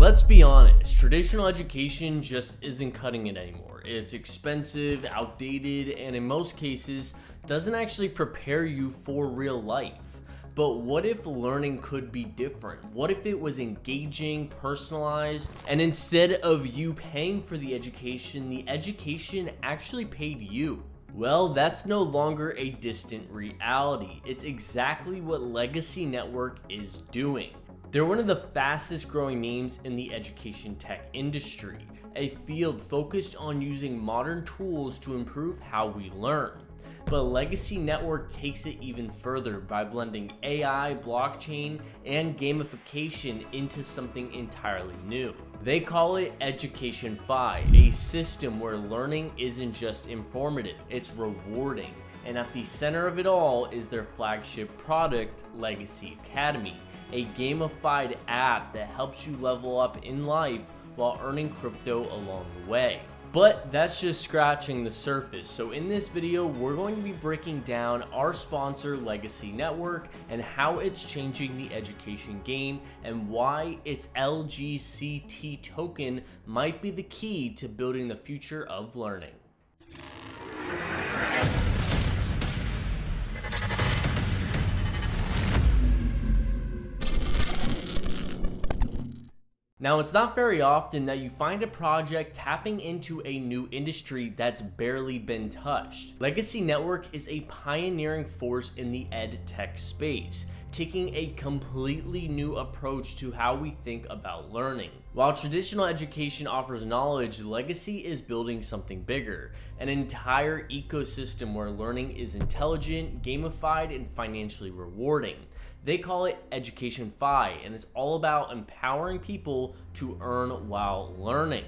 Let's be honest, traditional education just isn't cutting it anymore. It's expensive, outdated, and in most cases, doesn't actually prepare you for real life. But what if learning could be different? What if it was engaging, personalized, and instead of you paying for the education actually paid you? Well, that's no longer a distant reality. It's exactly what Legacy Network is doing. They're one of the fastest growing names in the education tech industry, a field focused on using modern tools to improve how we learn. But Legacy Network takes it even further by blending AI, blockchain, and gamification into something entirely new. They call it Education Fi, a system where learning isn't just informative, it's rewarding. And at the center of it all is their flagship product, Legacy Academy, a gamified app that helps you level up in life while earning crypto along the way. But that's just scratching the surface. So in this video, we're going to be breaking down our sponsor, Legacy Network, and how it's changing the education game and why its LGCT token might be the key to building the future of learning. Now, it's not very often that you find a project tapping into a new industry that's barely been touched. Legacy Network is a pioneering force in the ed tech space, taking a completely new approach to how we think about learning. While traditional education offers knowledge, Legacy is building something bigger, an entire ecosystem where learning is intelligent, gamified, and financially rewarding. They call it Education Fi, and it's all about empowering people to earn while learning.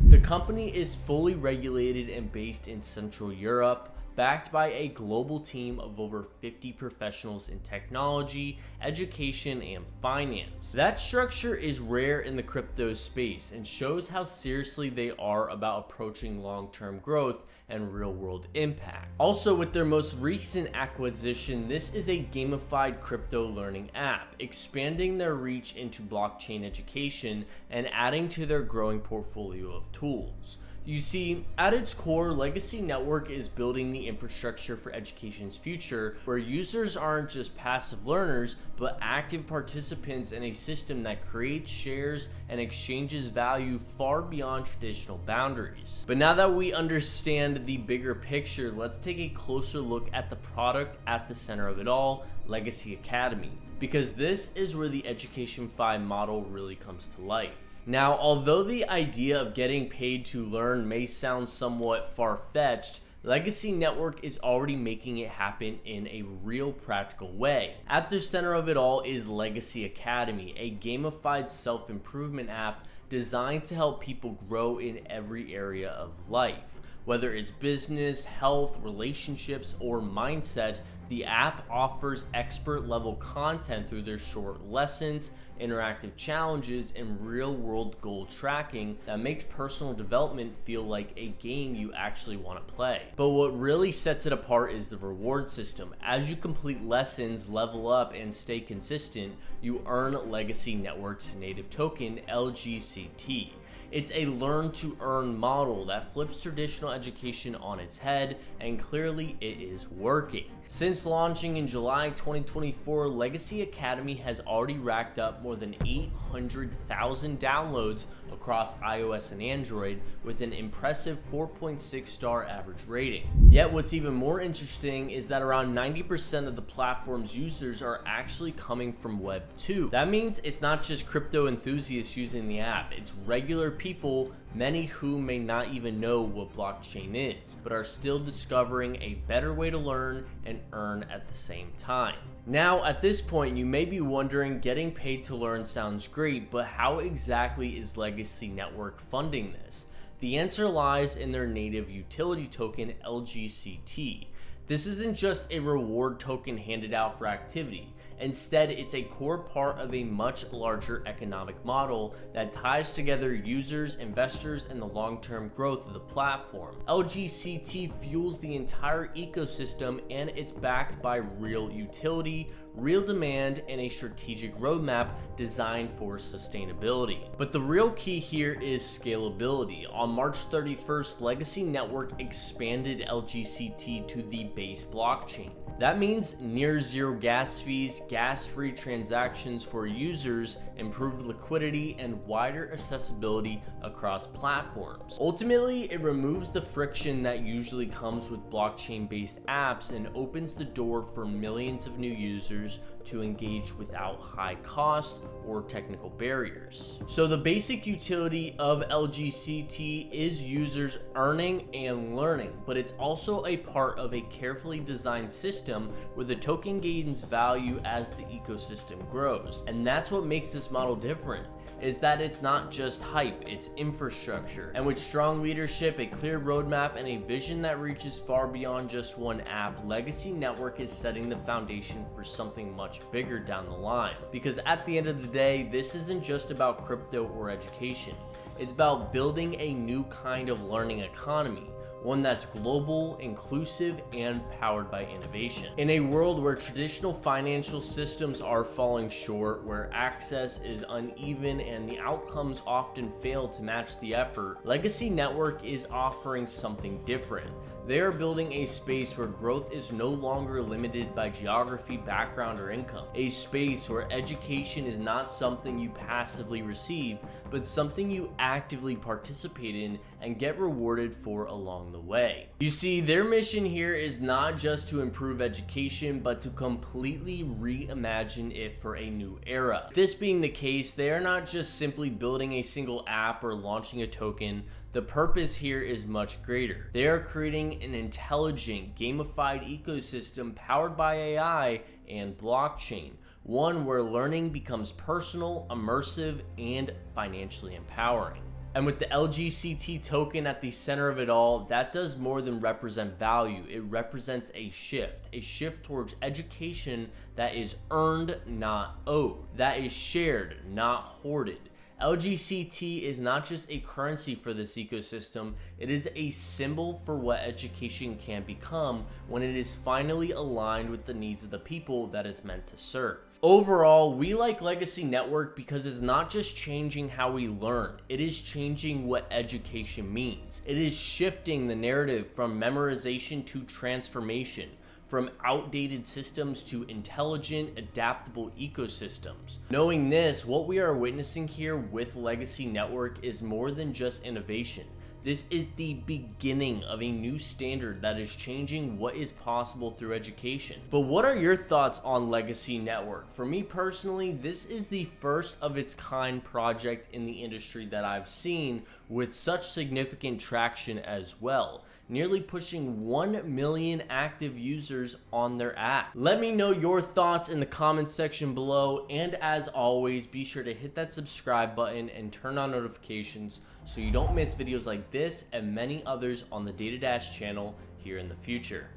The company is fully regulated and based in Central Europe, backed by a global team of over 50 professionals in technology, education, and finance. That structure is rare in the crypto space and shows how seriously they are about approaching long-term growth and real-world impact. Also, with their most recent acquisition, this is a gamified crypto learning app, expanding their reach into blockchain education and adding to their growing portfolio of tools. You see, at its core, Legacy Network is building the infrastructure for education's future, where users aren't just passive learners, but active participants in a system that creates, shares, and exchanges value far beyond traditional boundaries. But now that we understand the bigger picture, let's take a closer look at the product at the center of it all, Legacy Academy, because this is where the Education Fi model really comes to life. Now, although the idea of getting paid to learn may sound somewhat far-fetched, Legacy Network is already making it happen in a real practical way. At the center of it all is Legacy Academy, a gamified self-improvement app designed to help people grow in every area of life. Whether it's business, health, relationships, or mindset, the app offers expert-level content through their short lessons, interactive challenges, and real-world goal tracking that makes personal development feel like a game you actually want to play. But what really sets it apart is the reward system. As you complete lessons, level up, and stay consistent, you earn Legacy Network's native token, LGCT. It's a learn-to-earn model that flips traditional education on its head, and clearly it is working. Since launching in July 2024, Legacy Academy has already racked up more than 800,000 downloads across iOS and Android, with an impressive 4.6-star average rating. Yet what's even more interesting is that around 90% of the platform's users are actually coming from Web 2. That means it's not just crypto enthusiasts using the app, it's regular people, many who may not even know what blockchain is, but are still discovering a better way to learn and earn at the same time. Now, at this point, you may be wondering, getting paid to learn sounds great, but how exactly is Legacy Network funding this? The answer lies in their native utility token, LGCT. This isn't just a reward token handed out for activity. Instead, it's a core part of a much larger economic model that ties together users, investors, and the long-term growth of the platform. LGCT fuels the entire ecosystem, and it's backed by real utility, real demand, and a strategic roadmap designed for sustainability. But the real key here is scalability. On March 31st, Legacy Network expanded LGCT to the base blockchain. That means near zero gas fees, gas-free transactions for users, improved liquidity, and wider accessibility across platforms. Ultimately, it removes the friction that usually comes with blockchain-based apps and opens the door for millions of new users to engage without high cost or technical barriers. So the basic utility of LGCT is users earning and learning, but it's also a part of a carefully designed system where the token gains value as the ecosystem grows. And that's what makes this model different, is that it's not just hype, it's infrastructure. And with strong leadership, a clear roadmap, and a vision that reaches far beyond just one app, Legacy Network is setting the foundation for something much bigger down the line. Because at the end of the day, this isn't just about crypto or education. It's about building a new kind of learning economy, one that's global, inclusive, and powered by innovation. In a world where traditional financial systems are falling short, where access is uneven and the outcomes often fail to match the effort, Legacy Network is offering something different. They are building a space where growth is no longer limited by geography, background, or income. A space where education is not something you passively receive, but something you actively participate in and get rewarded for along the way. You see, their mission here is not just to improve education, but to completely reimagine it for a new era. This being the case, they are not just simply building a single app or launching a token. The purpose here is much greater. They are creating an intelligent, gamified ecosystem powered by AI and blockchain, one where learning becomes personal, immersive, and financially empowering. And with the LGCT token at the center of it all, that does more than represent value. It represents a shift towards education that is earned, not owed, that is shared, not hoarded. LGCT is not just a currency for this ecosystem, it is a symbol for what education can become when it is finally aligned with the needs of the people that it's meant to serve. Overall, we like Legacy Network because it's not just changing how we learn, it is changing what education means. It is shifting the narrative from memorization to transformation, from outdated systems to intelligent, adaptable ecosystems. Knowing this, what we are witnessing here with Legacy Network is more than just innovation. This is the beginning of a new standard that is changing what is possible through education. But what are your thoughts on Legacy Network? For me personally, this is the first of its kind project in the industry that I've seen with such significant traction as well, nearly pushing 1 million active users on their app. Let me know your thoughts in the comments section below, and as always, be sure to hit that subscribe button and turn on notifications so you don't miss videos like this and many others on the DataDash channel here in the future.